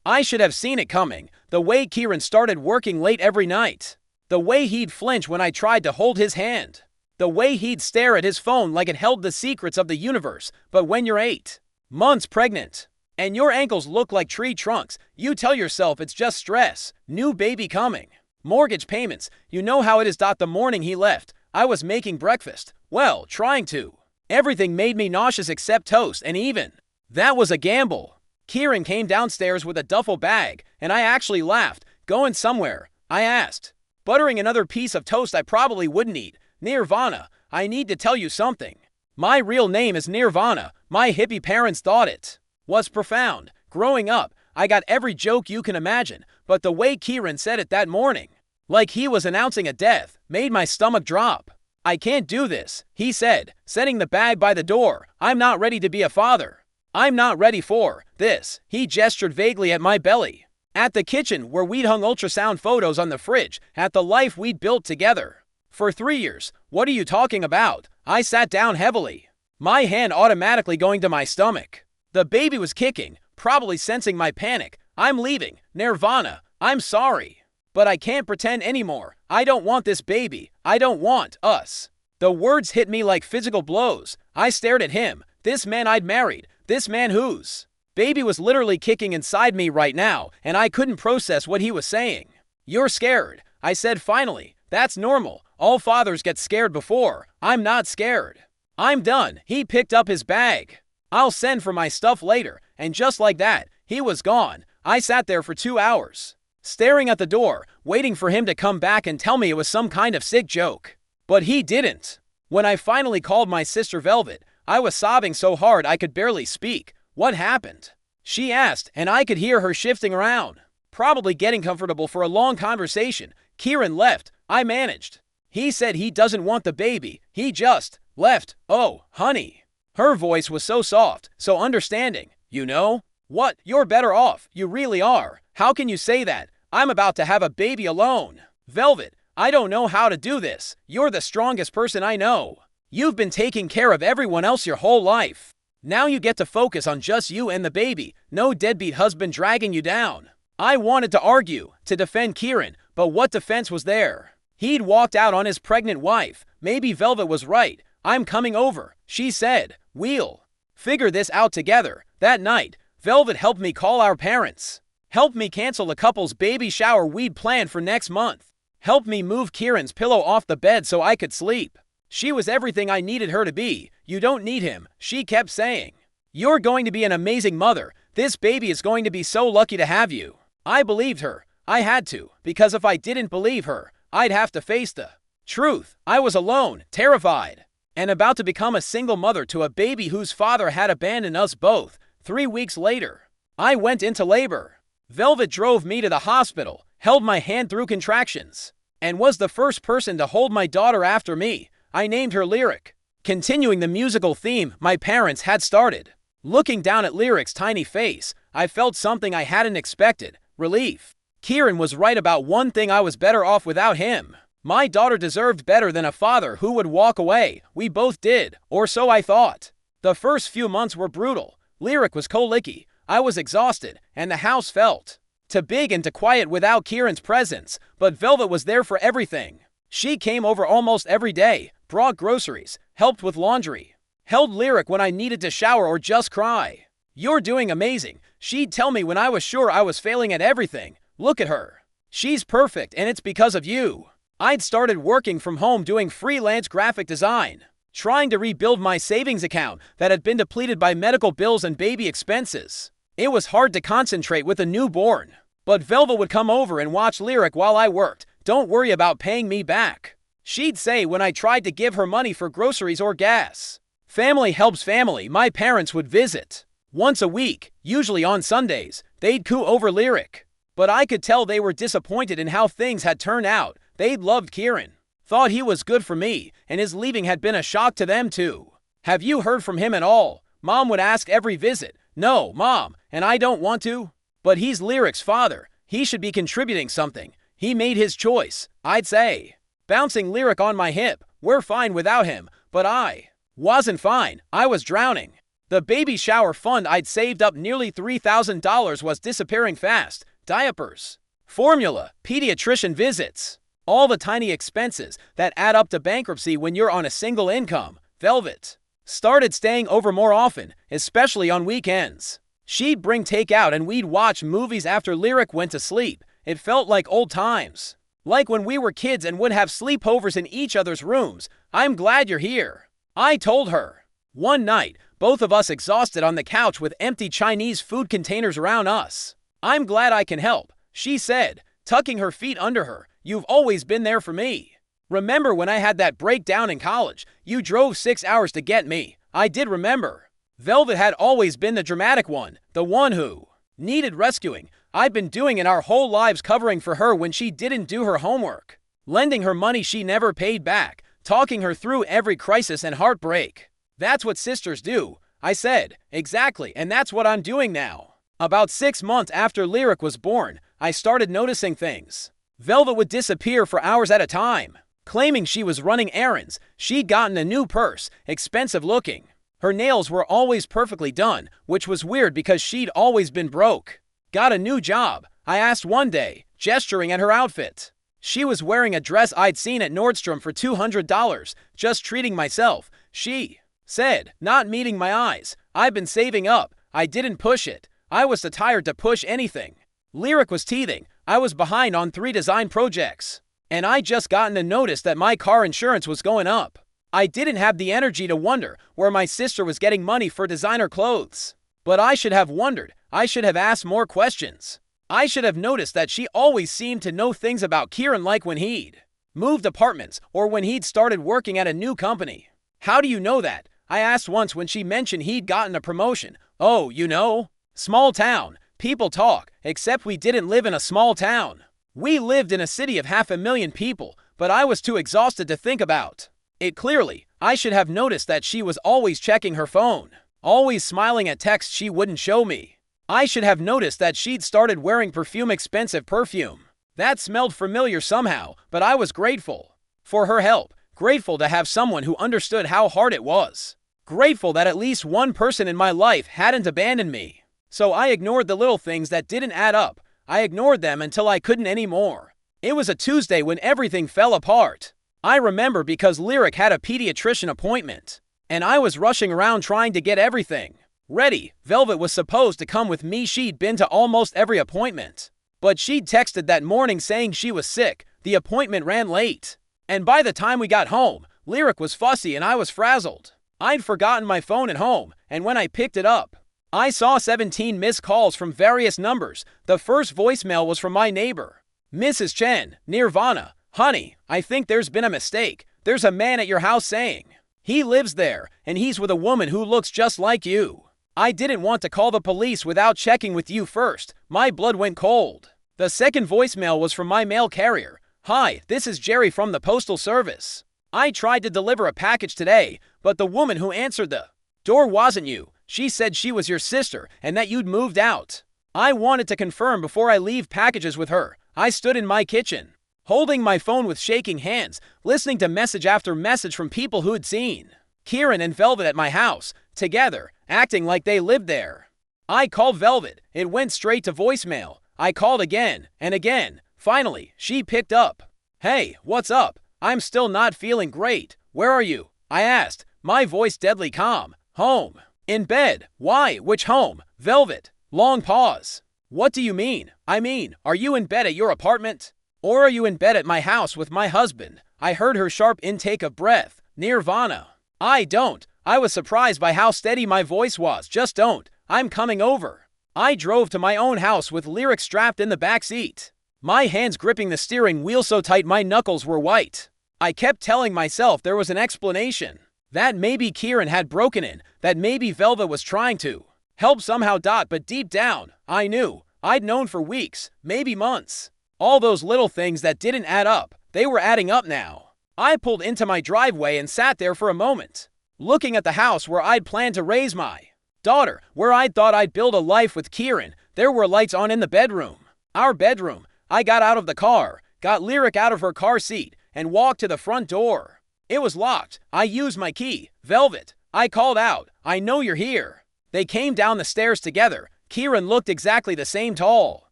I should have seen it coming. The way Kieran started working late every night. The way he'd flinch when I tried to hold his hand. The way he'd stare at his phone like it held the secrets of the universe. But when you're 8 months pregnant, and your ankles look like tree trunks, you tell yourself it's just stress. New baby coming. Mortgage payments. You know how it is. The morning he left, I was making breakfast. Well, trying to. Everything made me nauseous except toast, and even that was a gamble. Kieran came downstairs with a duffel bag, and I actually laughed. Going somewhere? I asked. Buttering another piece of toast I probably wouldn't eat. Nirvana, I need to tell you something. My real name is Nirvana. My hippie parents thought it was profound. Growing up, I got every joke you can imagine, but the way Kieran said it that morning, like he was announcing a death, made my stomach drop. I can't do this, he said, setting the bag by the door. I'm not ready to be a father. I'm not ready for this. He gestured vaguely at my belly. At the kitchen where we'd hung ultrasound photos on the fridge, at the life we'd built together. For 3 years. What are you talking about? I sat down heavily, my hand automatically going to my stomach. The baby was kicking, probably sensing my panic. I'm leaving. Nirvana, I'm sorry. But I can't pretend anymore. I don't want this baby. I don't want us. The words hit me like physical blows. I stared at him, this man I'd married, this man whose baby was literally kicking inside me right now, and I couldn't process what he was saying. You're scared, I said finally. That's normal. All fathers get scared before. I'm not scared. I'm done. He picked up his bag. I'll send for my stuff later. And just like that, he was gone. I sat there for 2 hours, staring at the door, waiting for him to come back and tell me it was some kind of sick joke. But he didn't. When I finally called my sister Velvet, I was sobbing so hard I could barely speak. What happened? She asked, and I could hear her shifting around, probably getting comfortable for a long conversation. Kieran left. I managed. He said he doesn't want the baby. He just left. Oh, honey. Her voice was so soft, so understanding. You know what? You're better off. You really are. How can you say that? I'm about to have a baby alone. Velvet, I don't know how to do this. You're the strongest person I know. You've been taking care of everyone else your whole life. Now you get to focus on just you and the baby. No deadbeat husband dragging you down. I wanted to argue, to defend Kieran, but what defense was there? He'd walked out on his pregnant wife. Maybe Velvet was right. I'm coming over, she said. We'll figure this out together. That night, Velvet helped me call our parents. Helped me cancel the couple's baby shower we'd planned for next month. Helped me move Kieran's pillow off the bed so I could sleep. She was everything I needed her to be. You don't need him, she kept saying. You're going to be an amazing mother. This baby is going to be so lucky to have you. I believed her. I had to, because if I didn't believe her, I'd have to face the truth. I was alone, terrified, and about to become a single mother to a baby whose father had abandoned us both. 3 weeks later, I went into labor. Velvet drove me to the hospital, held my hand through contractions, and was the first person to hold my daughter after me. I named her Lyric, continuing the musical theme my parents had started. Looking down at Lyric's tiny face, I felt something I hadn't expected. Relief. Kieran was right about one thing. I was better off without him. My daughter deserved better than a father who would walk away. We both did, or so I thought. The first few months were brutal. Lyric was colicky. I was exhausted, and the house felt too big and too quiet without Kieran's presence. But Velvet was there for everything. She came over almost every day, brought groceries, helped with laundry, held Lyric when I needed to shower or just cry. You're doing amazing, she'd tell me when I was sure I was failing at everything. Look at her. She's perfect, and it's because of you. I'd started working from home doing freelance graphic design, trying to rebuild my savings account that had been depleted by medical bills and baby expenses. It was hard to concentrate with a newborn, but Velva would come over and watch Lyric while I worked. Don't worry about paying me back, she'd say when I tried to give her money for groceries or gas. Family helps family. My parents would visit once a week, usually on Sundays. They'd coo over Lyric, but I could tell they were disappointed in how things had turned out. They'd loved Kieran, thought he was good for me, and his leaving had been a shock to them too. Have you heard from him at all? Mom would ask every visit. No, Mom, and I don't want to. But he's Lyric's father. He should be contributing something. He made his choice, I'd say. Bouncing Lyric on my hip. We're fine without him, but I wasn't fine. I was drowning. The baby shower fund I'd saved up nearly $3,000 was disappearing fast. Diapers, formula, pediatrician visits, all the tiny expenses that add up to bankruptcy when you're on a single income. Velvet started staying over more often, especially on weekends. She'd bring takeout and we'd watch movies after Lyric went to sleep. It felt like old times. Like when we were kids and would have sleepovers in each other's rooms. I'm glad you're here, I told her. One night, both of us exhausted on the couch with empty Chinese food containers around us. I'm glad I can help, she said, tucking her feet under her. You've always been there for me. Remember when I had that breakdown in college? You drove 6 hours to get me. I did remember. Velvet had always been the dramatic one, the one who needed rescuing. I'd been doing it our whole lives, covering for her when she didn't do her homework, lending her money she never paid back, talking her through every crisis and heartbreak. That's what sisters do, I said. Exactly, and that's what I'm doing now. About 6 months after Lyric was born, I started noticing things. Velvet would disappear for hours at a time, claiming she was running errands. She'd gotten a new purse, expensive looking. Her nails were always perfectly done, which was weird because she'd always been broke. Got a new job, I asked one day, gesturing at her outfit. She was wearing a dress I'd seen at Nordstrom for $200. Just treating myself, she said, not meeting my eyes. I've been saving up. I didn't push it. I was too tired to push anything. Lyric was teething. I was behind on 3 design projects, and I just gotten a notice that my car insurance was going up. I didn't have the energy to wonder where my sister was getting money for designer clothes. But I should have wondered. I should have asked more questions. I should have noticed that she always seemed to know things about Kieran, like when he'd moved apartments or when he'd started working at a new company. How do you know that? I asked once when she mentioned he'd gotten a promotion. Oh, you know? Small town. People talk, except we didn't live in a small town. We lived in a city of 500,000 people, but I was too exhausted to think about it clearly. I should have noticed that she was always checking her phone, always smiling at texts she wouldn't show me. I should have noticed that she'd started wearing perfume, expensive perfume. That smelled familiar somehow, but I was grateful for her help, grateful to have someone who understood how hard it was, grateful that at least one person in my life hadn't abandoned me. So I ignored the little things that didn't add up. I ignored them until I couldn't anymore. It was a Tuesday when everything fell apart. I remember because Lyric had a pediatrician appointment, and I was rushing around trying to get everything ready. Velvet was supposed to come with me. She'd been to almost every appointment, but she'd texted that morning saying she was sick. The appointment ran late, and by the time we got home, Lyric was fussy and I was frazzled. I'd forgotten my phone at home, and when I picked it up, I saw 17 missed calls from various numbers. The first voicemail was from my neighbor, Mrs. Chen. Nirvana. Honey, I think there's been a mistake. There's a man at your house saying he lives there, and he's with a woman who looks just like you. I didn't want to call the police without checking with you first. My blood went cold. The second voicemail was from my mail carrier. Hi, this is Jerry from the Postal Service. I tried to deliver a package today, but the woman who answered the door wasn't you. She said she was your sister and that you'd moved out. I wanted to confirm before I leave packages with her. I stood in my kitchen, holding my phone with shaking hands, listening to message after message from people who'd seen Kieran and Velvet at my house, together, acting like they lived there. I called Velvet. It went straight to voicemail. I called again and again. Finally, she picked up. Hey, what's up? I'm still not feeling great. Where are you? I asked, my voice deadly calm. Home. In bed. Why? Which home? Velvet. Long pause. What do you mean? I mean, are you in bed at your apartment? Or are you in bed at my house with my husband? I heard her sharp intake of breath. Nirvana. I don't. I was surprised by how steady my voice was. Just don't. I'm coming over. I drove to my own house with Lyric strapped in the back seat, my hands gripping the steering wheel so tight my knuckles were white. I kept telling myself there was an explanation. That maybe Kieran had broken in, that maybe Velva was trying to help somehow. But deep down, I knew. I'd known for weeks, maybe months. All those little things that didn't add up, they were adding up now. I pulled into my driveway and sat there for a moment, looking at the house where I'd planned to raise my daughter, where I'd thought I'd build a life with Kieran. There were lights on in the bedroom. Our bedroom. I got out of the car, got Lyric out of her car seat, and walked to the front door. It was locked. I used my key. Velvet. I called out, I know you're here. They came down the stairs together. Kieran looked exactly the same tall.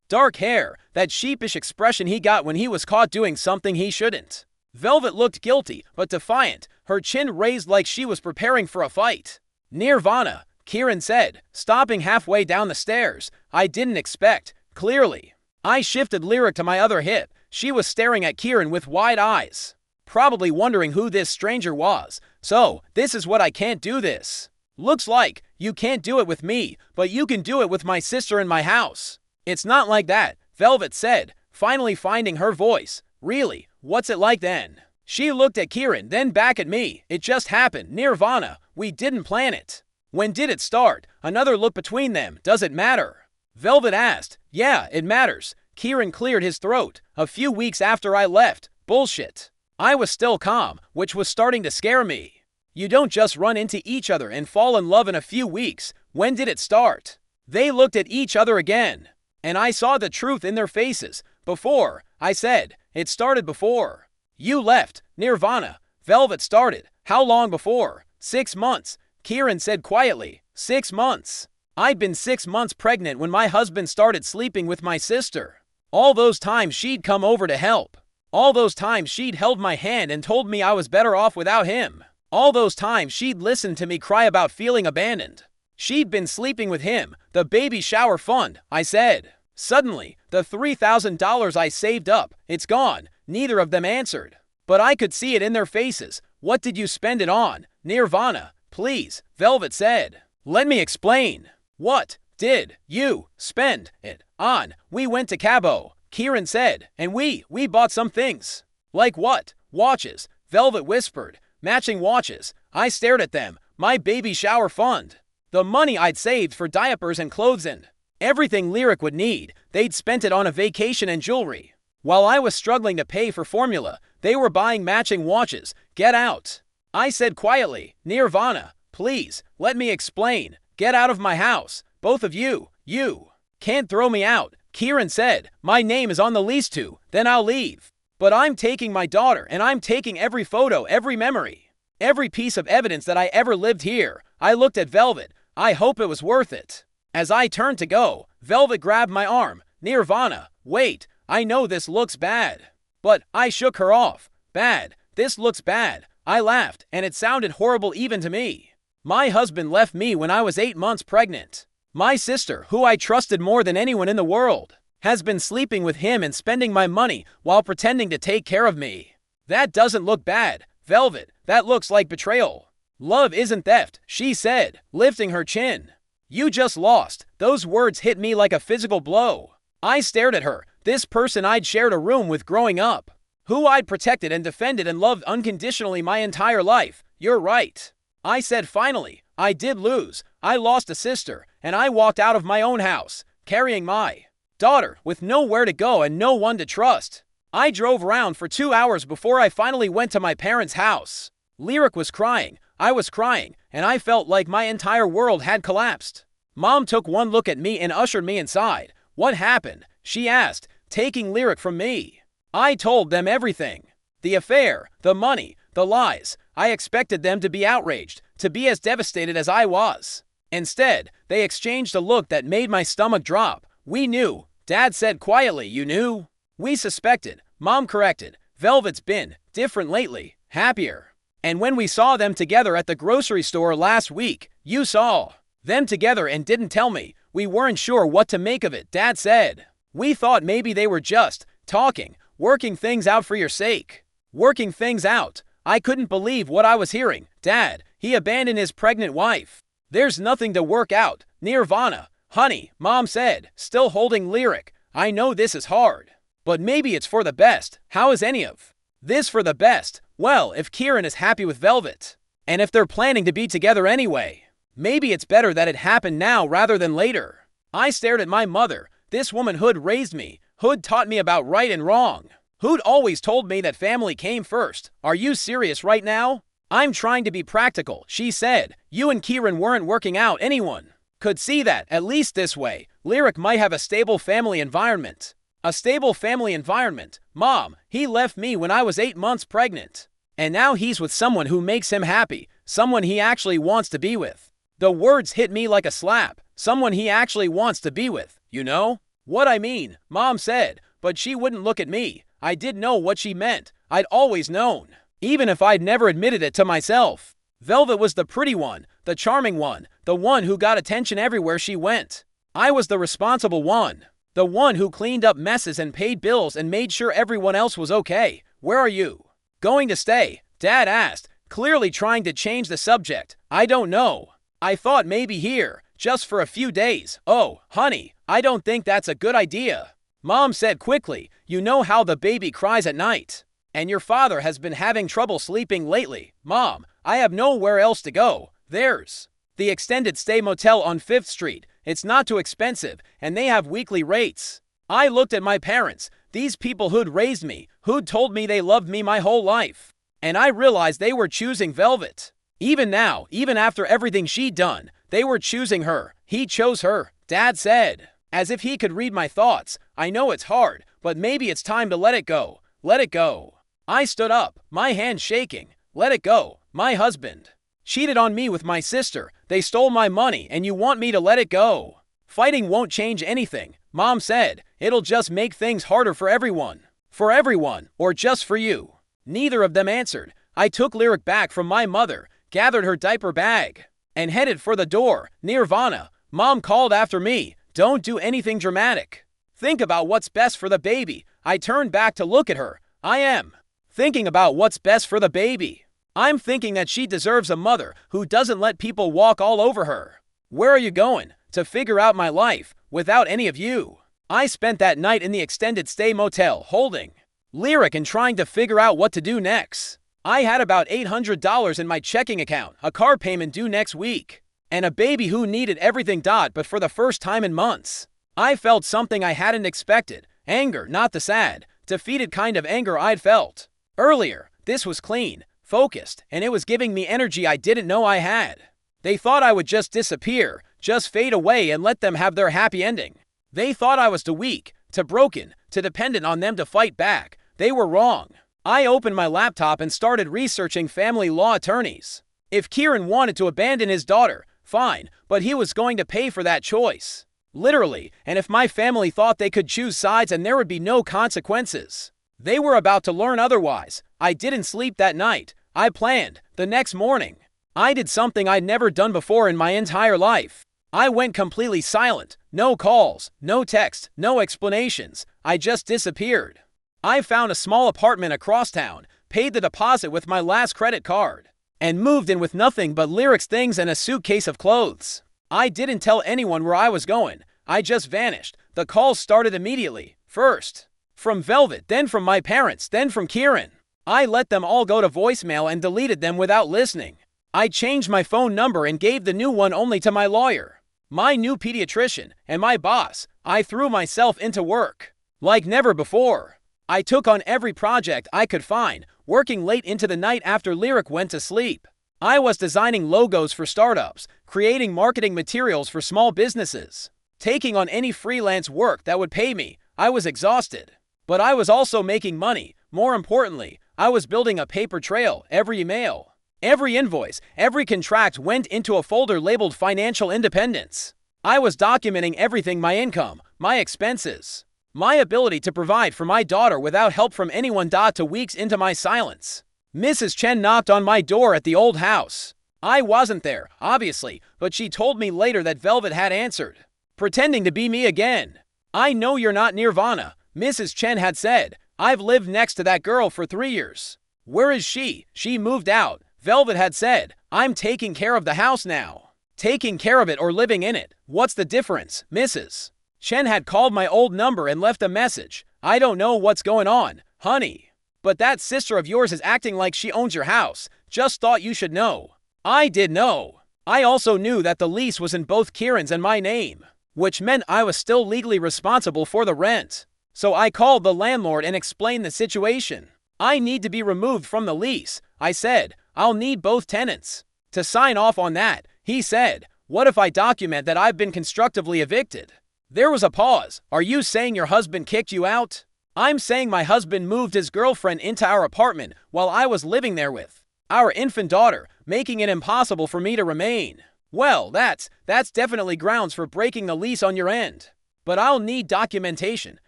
Dark hair, that sheepish expression he got when he was caught doing something he shouldn't. Velvet looked guilty, but defiant, her chin raised like she was preparing for a fight. Nirvana, Kieran said, stopping halfway down the stairs. I didn't expect, clearly. I shifted Lyric to my other hip. She was staring at Kieran with wide eyes, probably wondering who this stranger was. So, this is what I can't do this. Looks like you can't do it with me, but you can do it with my sister in my house. It's not like that, Velvet said, finally finding her voice. Really, what's it like then? She looked at Kieran, then back at me. It just happened, Nirvana. We didn't plan it. When did it start? Another look between them. Does it matter? Velvet asked. Yeah, it matters. Kieran cleared his throat. A few weeks after I left. Bullshit. I was still calm, which was starting to scare me. You don't just run into each other and fall in love in a few weeks. When did it start? They looked at each other again, and I saw the truth in their faces. Before, I said, it started before. You left, Nirvana. Velvet started. How long before? 6 months. Kieran said quietly. 6 months. I'd been 6 months pregnant when my husband started sleeping with my sister. All those times she'd come over to help. All those times she'd held my hand and told me I was better off without him. All those times she'd listened to me cry about feeling abandoned. She'd been sleeping with him, the baby shower fund, I said. Suddenly, the $3,000 I saved up, it's gone. Neither of them answered. But I could see it in their faces. What did you spend it on? Nirvana, please, Velvet said. Let me explain. What did you spend it on? We went to Cabo, Kieran said, and we bought some things. Like what? Watches, Velvet whispered. Matching watches. I stared at them. My baby shower fund. The money I'd saved for diapers and clothes and everything Lyric would need. They'd spent it on a vacation and jewelry. While I was struggling to pay for formula, they were buying matching watches. Get out. I said quietly, Nirvana, please, let me explain. Get out of my house. Both of you. You can't throw me out. Kieran said, my name is on the lease too. Then I'll leave. But I'm taking my daughter, and I'm taking every photo, every memory, every piece of evidence that I ever lived here. I looked at Velvet. I hope it was worth it. As I turned to go, Velvet grabbed my arm. Nirvana, wait, I know this looks bad. But I shook her off. Bad. This looks bad. I laughed, and it sounded horrible even to me. My husband left me when I was 8 months pregnant. My sister, who I trusted more than anyone in the world, has been sleeping with him and spending my money while pretending to take care of me. That doesn't look bad, Velvet. That looks like betrayal. Love isn't theft, she said, lifting her chin. You just lost. Those words hit me like a physical blow. I stared at her, this person I'd shared a room with growing up, who I'd protected and defended and loved unconditionally my entire life. You're right. I said finally, I did lose. I lost a sister, and I walked out of my own house, carrying my daughter, with nowhere to go and no one to trust. I drove around for 2 hours before I finally went to my parents' house. Lyric was crying, I was crying, and I felt like my entire world had collapsed. Mom took one look at me and ushered me inside. What happened? She asked, taking Lyric from me. I told them everything. The affair, the money, the lies. I expected them to be outraged, to be as devastated as I was. Instead, they exchanged a look that made my stomach drop. We knew. Dad said quietly, you knew? We suspected. Mom corrected. Velvet's been different lately, happier. And when we saw them together at the grocery store last week, you saw them together and didn't tell me. We weren't sure what to make of it, Dad said. We thought maybe they were just talking, working things out for your sake. Working things out. I couldn't believe what I was hearing. Dad, he abandoned his pregnant wife. There's nothing to work out. Nirvana. Honey, Mom said, still holding Lyric. I know this is hard, but maybe it's for the best. How is any of this for the best? Well, if Kieran is happy with Velvet, and if they're planning to be together anyway, maybe it's better that it happened now rather than later. I stared at my mother. This woman who'd raised me, who'd taught me about right and wrong, who'd always told me that family came first. Are you serious right now? I'm trying to be practical, she said. You and Kieran weren't working out. Anyone could see that, at least this way. Lyric might have a stable family environment. A stable family environment. Mom, he left me when I was 8 months pregnant. And now he's with someone who makes him happy. Someone he actually wants to be with. The words hit me like a slap. Someone he actually wants to be with, you know? What I mean, Mom said, but she wouldn't look at me. I did know what she meant. I'd always known, even if I'd never admitted it to myself. Velvet was the pretty one, the charming one, the one who got attention everywhere she went. I was the responsible one, the one who cleaned up messes and paid bills and made sure everyone else was okay. Where are you going to stay? Dad asked, clearly trying to change the subject. I don't know. I thought maybe here, just for a few days. Oh, honey, I don't think that's a good idea. Mom said quickly, you know how the baby cries at night. And your father has been having trouble sleeping lately. Mom, I have nowhere else to go. There's the extended stay motel on 5th Street. It's not too expensive, and they have weekly rates. I looked at my parents, these people who'd raised me, who'd told me they loved me my whole life. And I realized they were choosing Velvet. Even now, even after everything she'd done, they were choosing her. He chose her, Dad said, as if he could read my thoughts. I know it's hard, but maybe it's time to let it go. Let it go. I stood up, my hand shaking. Let it go. My husband cheated on me with my sister. They stole my money, and you want me to let it go? Fighting won't change anything, Mom said. It'll just make things harder for everyone. For everyone, or just for you. Neither of them answered. I took Lyric back from my mother, gathered her diaper bag, and headed for the door. Nirvana. Mom called after me. Don't do anything dramatic. Think about what's best for the baby. I turned back to look at her. I am thinking about what's best for the baby. I'm thinking that she deserves a mother who doesn't let people walk all over her. Where are you going? To figure out my life, without any of you. I spent that night in the extended stay motel, holding Lyric and trying to figure out what to do next. I had about $800 in my checking account, a car payment due next week, and a baby who needed everything. But for the first time in months, I felt something I hadn't expected. Anger, not the sad, defeated kind of anger I'd felt earlier. This was clean, focused, and it was giving me energy I didn't know I had. They thought I would just disappear, just fade away and let them have their happy ending. They thought I was too weak, too broken, too dependent on them to fight back. They were wrong. I opened my laptop and started researching family law attorneys. If Kieran wanted to abandon his daughter, fine, but he was going to pay for that choice. Literally, and if my family thought they could choose sides and there would be no consequences, they were about to learn otherwise. I didn't sleep that night. I planned. The next morning, I did something I'd never done before in my entire life. I went completely silent. No calls, no texts, no explanations. I just disappeared. I found a small apartment across town, paid the deposit with my last credit card, and moved in with nothing but Lyric's things and a suitcase of clothes. I didn't tell anyone where I was going. I just vanished. The calls started immediately. First from Velvet, then from my parents, then from Kieran. I let them all go to voicemail and deleted them without listening. I changed my phone number and gave the new one only to my lawyer, my new pediatrician, and my boss. I threw myself into work like never before. I took on every project I could find, working late into the night after Lyric went to sleep. I was designing logos for startups, creating marketing materials for small businesses, taking on any freelance work that would pay me. I was exhausted, but I was also making money. More importantly, I was building a paper trail. Every email, every invoice, every contract went into a folder labeled Financial Independence. I was documenting everything: my income, my expenses, my ability to provide for my daughter without help from anyone. 2 weeks into my silence, Mrs. Chen knocked on my door at the old house. I wasn't there, obviously, but she told me later that Velvet had answered, pretending to be me again. I know you're not Nirvana, Mrs. Chen had said. I've lived next to that girl for 3 years. Where is she? She moved out, Velvet had said. I'm taking care of the house now. Taking care of it or living in it. What's the difference? Mrs. Chen had called my old number and left a message. I don't know what's going on, honey, but that sister of yours is acting like she owns your house. Just thought you should know. I did know. I also knew that the lease was in both Kieran's and my name, which meant I was still legally responsible for the rent. So I called the landlord and explained the situation. I need to be removed from the lease, I said. I'll need both tenants to sign off on that. He said, what if I document that I've been constructively evicted? There was a pause. Are you saying your husband kicked you out? I'm saying my husband moved his girlfriend into our apartment while I was living there with our infant daughter, making it impossible for me to remain. Well, that's definitely grounds for breaking the lease on your end. But I'll need documentation.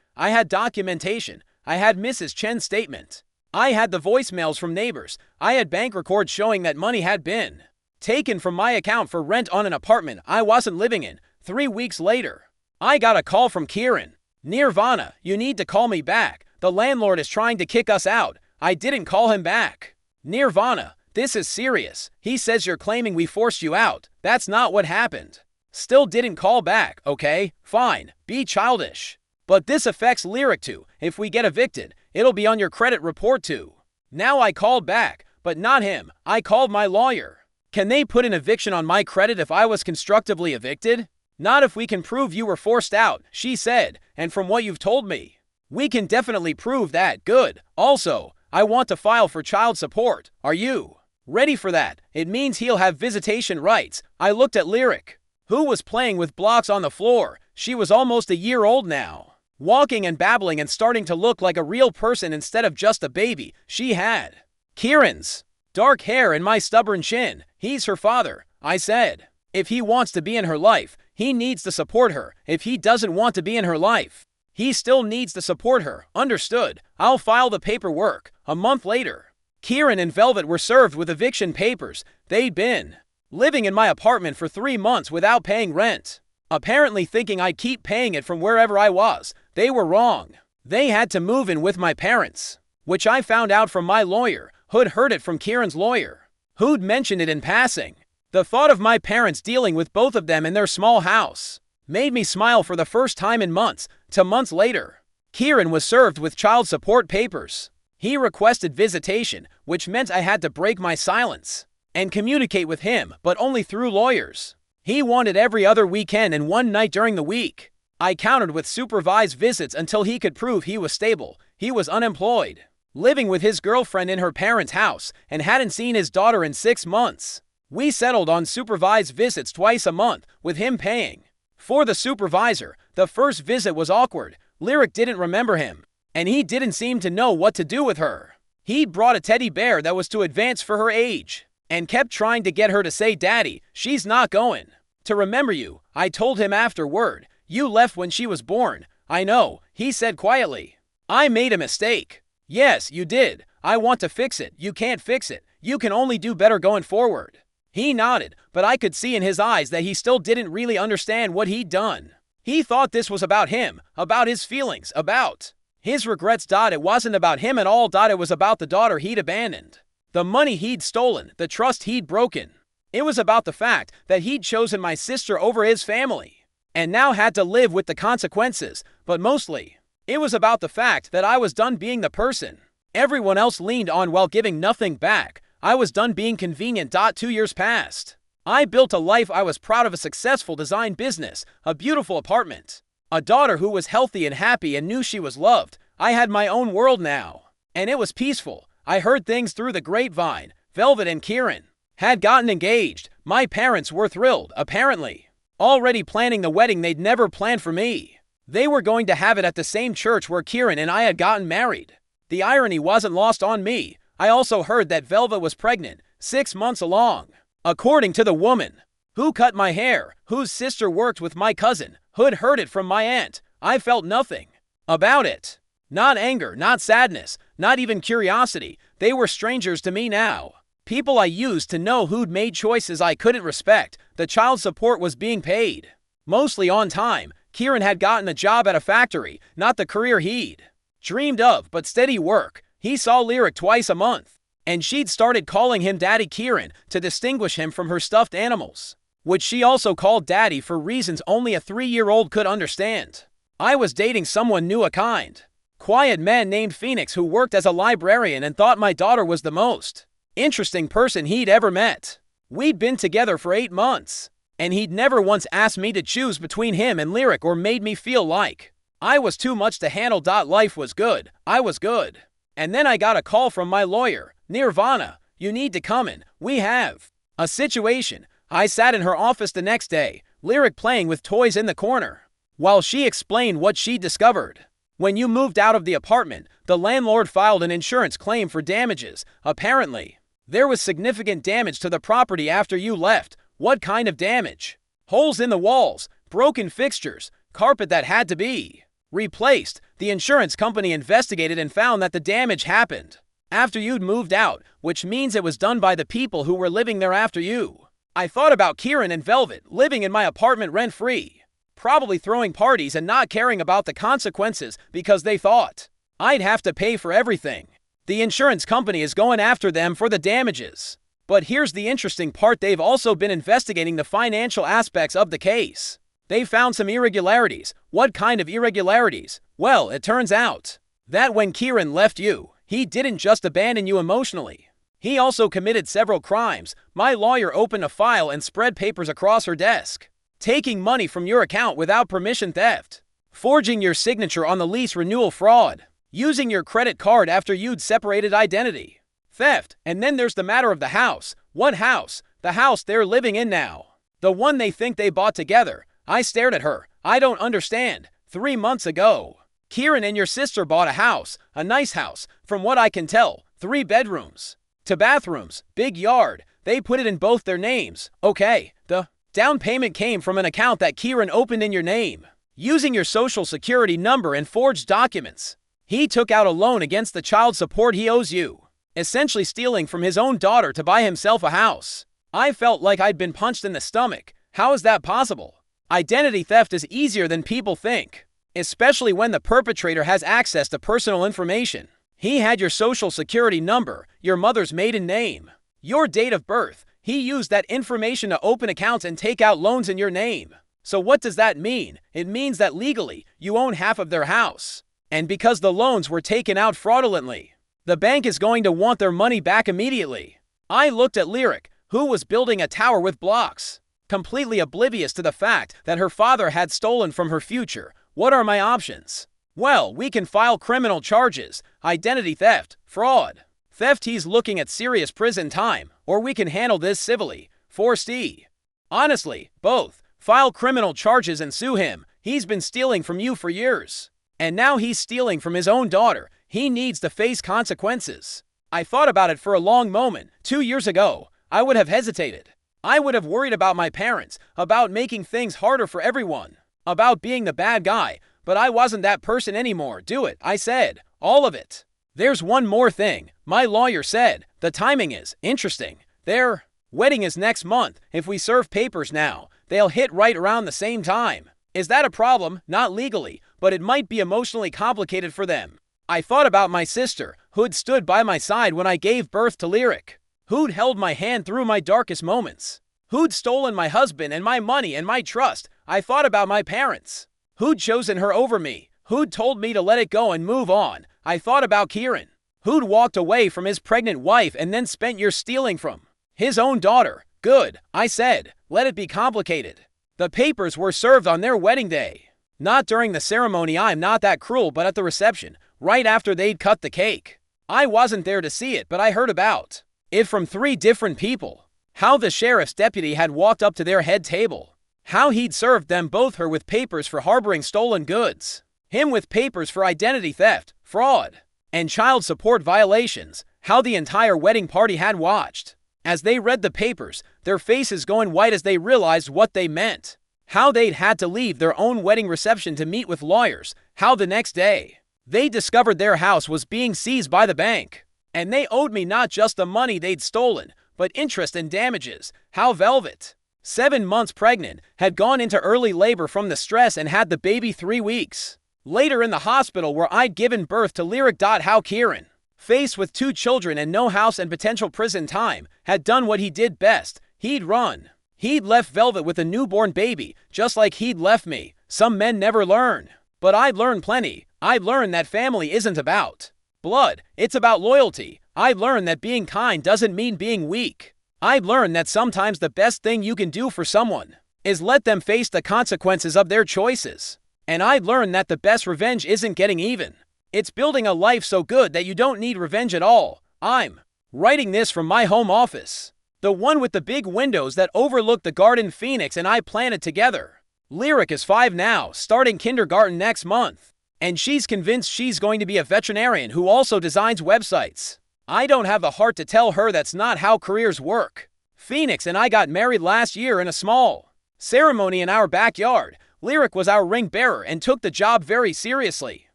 I had documentation. I had Mrs. Chen's statement. I had the voicemails from neighbors. I had bank records showing that money had been taken from my account for rent on an apartment I wasn't living in. 3 weeks later, I got a call from Kieran. Nirvana, you need to call me back. The landlord is trying to kick us out. I didn't call him back. Nirvana, this is serious. He says you're claiming we forced you out. That's not what happened. Still didn't call back, okay? Fine, be childish. But this affects Lyric too. If we get evicted, it'll be on your credit report too. Now I called back, but not him. I called my lawyer. Can they put an eviction on my credit if I was constructively evicted? Not if we can prove you were forced out, she said, and from what you've told me, we can definitely prove that. Good. Also, I want to file for child support. Are you ready for that? It means he'll have visitation rights. I looked at Lyric, who was playing with blocks on the floor. She was almost a year old now, walking and babbling and starting to look like a real person instead of just a baby. She had Kieran's dark hair and my stubborn chin. He's her father, I said. If he wants to be in her life, he needs to support her. If he doesn't want to be in her life, he still needs to support her. Understood. I'll file the paperwork. A month later, Kieran and Velvet were served with eviction papers. They'd been living in my apartment for 3 months without paying rent, apparently thinking I'd keep paying it from wherever I was. They were wrong. They had to move in with my parents, which I found out from my lawyer, who'd heard it from Kieran's lawyer, who'd mentioned it in passing. The thought of my parents dealing with both of them in their small house made me smile for the first time in months. 2 months later, Kieran was served with child support papers. He requested visitation, which meant I had to break my silence and communicate with him, but only through lawyers. He wanted every other weekend and one night during the week. I countered with supervised visits until he could prove he was stable. He was unemployed, living with his girlfriend in her parents' house, and hadn't seen his daughter in 6 months. We settled on supervised visits twice a month, with him paying for the supervisor. The first visit was awkward. Lyric didn't remember him, and he didn't seem to know what to do with her. He'd brought a teddy bear that was too advanced for her age, and kept trying to get her to say, "Daddy, she's not going to remember you." I told him afterward, "You left when she was born." "I know," he said quietly. "I made a mistake." "Yes, you did. I want to fix it." "You can't fix it. You can only do better going forward." He nodded, but I could see in his eyes that he still didn't really understand what he'd done. He thought this was about him, about his feelings, about his regrets. It wasn't about him at all. It was about the daughter he'd abandoned, the money he'd stolen, the trust he'd broken. It was about the fact that he'd chosen my sister over his family, and now had to live with the consequences. But mostly, it was about the fact that I was done being the person everyone else leaned on while giving nothing back. I was done being convenient. 2 years passed. I built a life I was proud of, a successful design business, a beautiful apartment, a daughter who was healthy and happy and knew she was loved. I had my own world now, and it was peaceful. I heard things through the grapevine. Velvet and Kieran had gotten engaged. My parents were thrilled, apparently already planning the wedding they'd never planned for me. They were going to have it at the same church where Kieran and I had gotten married. The irony wasn't lost on me. I also heard that Velvet was pregnant, 6 months along. According to the woman who cut my hair, whose sister worked with my cousin, who'd heard it from my aunt, I felt nothing about it. Not anger, not sadness, not even curiosity. They were strangers to me now. People I used to know who'd made choices I couldn't respect. The child support was being paid, mostly on time. Kieran had gotten a job at a factory, not the career he'd dreamed of, but steady work. He saw Lyric twice a month, and she'd started calling him Daddy Kieran to distinguish him from her stuffed animals, which she also called Daddy for reasons only a 3-year-old could understand. I was dating someone new, a kind, quiet man named Phoenix who worked as a librarian and thought my daughter was the most interesting person he'd ever met. We'd been together for 8 months, and he'd never once asked me to choose between him and Lyric or made me feel like I was too much to handle. Life was good. I was good. And then I got a call from my lawyer. "Nirvana, you need to come in. We have a situation." I sat in her office the next day, Lyric playing with toys in the corner, while she explained what she discovered. "When you moved out of the apartment, the landlord filed an insurance claim for damages. Apparently, There was significant damage to the property after you left. What kind of damage? Holes in the walls, broken fixtures, carpet that had to be replaced. The insurance company investigated and found that the damage happened after you'd moved out, which means it was done by the people who were living there after you. I thought about Kieran and Velvet living in my apartment rent-free, probably throwing parties and not caring about the consequences because they thought I'd have to pay for everything. The insurance company is going after them for the damages. But here's the interesting part: they've also been investigating the financial aspects of the case. They found some irregularities. What kind of irregularities? Well, it turns out that when Kieran left you, he didn't just abandon you emotionally. He also committed several crimes. My lawyer opened a file and spread papers across her desk. Taking money from your account without permission, theft. Forging your signature on the lease renewal, fraud. Using your credit card after you'd separated identity. Theft. And then there's the matter of the house. What house? The house they're living in now. The one they think they bought together. I stared at her. I don't understand. 3 months ago, Kieran and your sister bought a house. A nice house. From what I can tell, 3 bedrooms. 2 bathrooms. Big yard. They put it in both their names. Okay, the down payment came from an account that Kieran opened in your name, using your social security number and forged documents. He took out a loan against the child support he owes you, essentially stealing from his own daughter to buy himself a house. I felt like I'd been punched in the stomach. How is that possible? Identity theft is easier than people think, especially when the perpetrator has access to personal information. He had your social security number, your mother's maiden name, your date of birth. He used that information to open accounts and take out loans in your name. So what does that mean? It means that legally, you own half of their house. And because the loans were taken out fraudulently, the bank is going to want their money back immediately. I looked at Lyric, who was building a tower with blocks, completely oblivious to the fact that her father had stolen from her future. What are my options? Well, we can file criminal charges, identity theft, fraud. Theft, he's looking at serious prison time, or we can handle this civilly, forced E. Honestly, both. File criminal charges and sue him. He's been stealing from you for years. And now he's stealing from his own daughter. He needs to face consequences. I thought about it for a long moment. 2 years ago, I would have hesitated. I would have worried about my parents, about making things harder for everyone, about being the bad guy, but I wasn't that person anymore. Do it, I said. All of it. There's one more thing. My lawyer said the timing is interesting. Their wedding is next month. If we serve papers now, they'll hit right around the same time. Is that a problem? Not legally, but it might be emotionally complicated for them. I thought about my sister, who'd stood by my side when I gave birth to Lyric, who'd held my hand through my darkest moments, who'd stolen my husband and my money and my trust. I thought about my parents, who'd chosen her over me, who'd told me to let it go and move on. I thought about Kieran, who'd walked away from his pregnant wife and then spent years stealing from his own daughter. Good, I said, let it be complicated. The papers were served on their wedding day. Not during the ceremony, I'm not that cruel, but at the reception, right after they'd cut the cake. I wasn't there to see it, but I heard about it from 3 different people. How the sheriff's deputy had walked up to their head table. How he'd served them both, her with papers for harboring stolen goods, him with papers for identity theft, fraud, and child support violations. How the entire wedding party had watched as they read the papers, their faces going white as they realized what they meant. How they'd had to leave their own wedding reception to meet with lawyers. How the next day, they discovered their house was being seized by the bank, and they owed me not just the money they'd stolen, but interest and damages. How Velvet, 7 months pregnant, had gone into early labor from the stress and had the baby 3 weeks later in the hospital where I'd given birth to Lyric. How Kieran, faced with 2 children and no house and potential prison time, had done what he did best. He'd run. He'd left Velvet with a newborn baby, just like he'd left me. Some men never learn. But I'd learned plenty. I'd learned that family isn't about blood, it's about loyalty. I'd learned that being kind doesn't mean being weak. I'd learned that sometimes the best thing you can do for someone is let them face the consequences of their choices. And I'd learned that the best revenge isn't getting even. It's building a life so good that you don't need revenge at all. I'm writing this from my home office, the one with the big windows that overlook the garden Phoenix and I planted together. Lyric is 5 now, starting kindergarten next month, and she's convinced she's going to be a veterinarian who also designs websites. I don't have the heart to tell her that's not how careers work. Phoenix and I got married last year in a small ceremony in our backyard. Lyric was our ring bearer and took the job very seriously,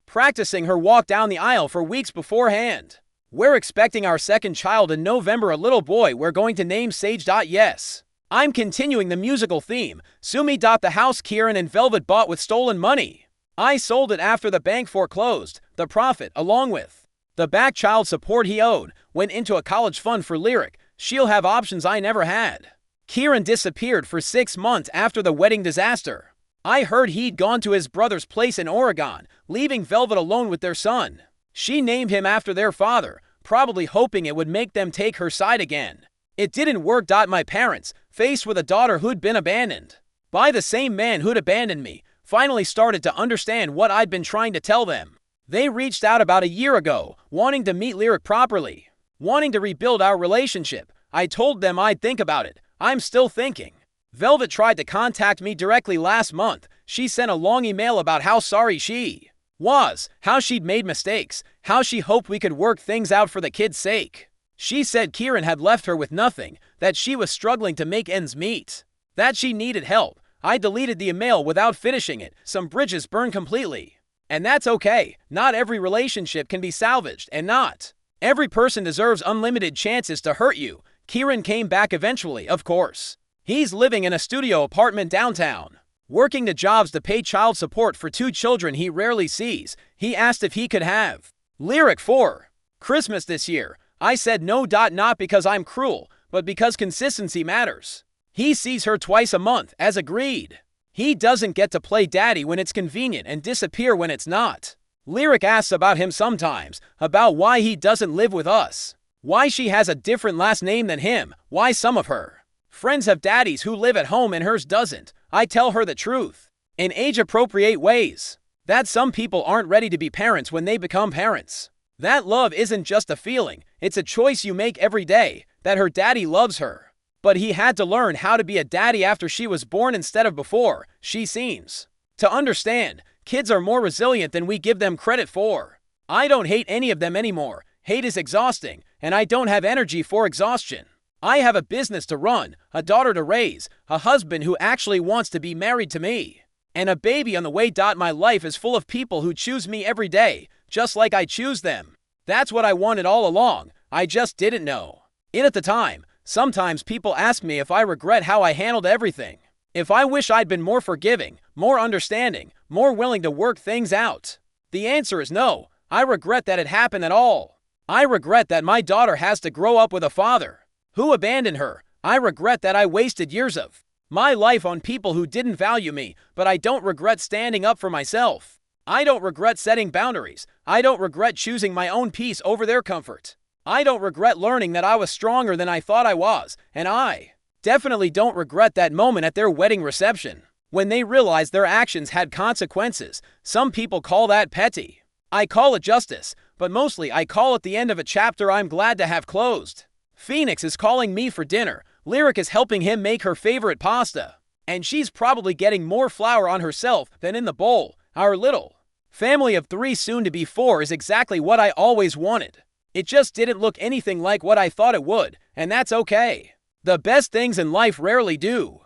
practicing her walk down the aisle for weeks beforehand. We're expecting our second child in November, a little boy we're going to name Sage. Yes. I'm continuing the musical theme. Sue me. The house Kieran and Velvet bought with stolen money. I sold it after the bank foreclosed. The profit, along with the back child support he owed, went into a college fund for Lyric. She'll have options I never had. Kieran disappeared for 6 months after the wedding disaster. I heard he'd gone to his brother's place in Oregon, leaving Velvet alone with their son. She named him after their father, probably hoping it would make them take her side again. It didn't work. My parents, faced with a daughter who'd been abandoned by the same man who'd abandoned me, finally started to understand what I'd been trying to tell them. They reached out about a year ago, wanting to meet Lyric properly, wanting to rebuild our relationship. I told them I'd think about it. I'm still thinking. Velvet tried to contact me directly last month. She sent a long email about how sorry she was, how she'd made mistakes, how she hoped we could work things out for the kids' sake. She said Kieran had left her with nothing, that she was struggling to make ends meet, that she needed help. I deleted the email without finishing it. Some bridges burned completely. And that's okay. Not every relationship can be salvaged, and not every person deserves unlimited chances to hurt you. Kieran came back eventually, of course. He's living in a studio apartment downtown, working the jobs to pay child support for 2 children he rarely sees. He asked if he could have Lyric for Christmas this year. I said no. Not because I'm cruel, but because consistency matters. He sees her twice a month, as agreed. He doesn't get to play daddy when it's convenient and disappear when it's not. Lyric asks about him sometimes, about why he doesn't live with us, why she has a different last name than him, why some of her friends have daddies who live at home and hers doesn't. I tell her the truth, in age-appropriate ways, that some people aren't ready to be parents when they become parents. That love isn't just a feeling, it's a choice you make every day, that her daddy loves her. But he had to learn how to be a daddy after she was born instead of before. She seems to understand. Kids are more resilient than we give them credit for. I don't hate any of them anymore. Hate is exhausting, and I don't have energy for exhaustion. I have a business to run, a daughter to raise, a husband who actually wants to be married to me, and a baby on the way. My life is full of people who choose me every day, just like I choose them. That's what I wanted all along. I just didn't know it at the time. Sometimes people ask me if I regret how I handled everything, if I wish I'd been more forgiving, more understanding, more willing to work things out. The answer is no. I regret that it happened at all. I regret that my daughter has to grow up with a father who abandoned her. I regret that I wasted years of my life on people who didn't value me, but I don't regret standing up for myself. I don't regret setting boundaries. I don't regret choosing my own peace over their comfort. I don't regret learning that I was stronger than I thought I was, and I definitely don't regret that moment at their wedding reception, when they realized their actions had consequences. Some people call that petty. I call it justice, but mostly I call it the end of a chapter I'm glad to have closed. Phoenix is calling me for dinner. Lyric is helping him make her favorite pasta, and she's probably getting more flour on herself than in the bowl. Our little family of 3, soon to be 4, is exactly what I always wanted. It just didn't look anything like what I thought it would, and that's okay. The best things in life rarely do.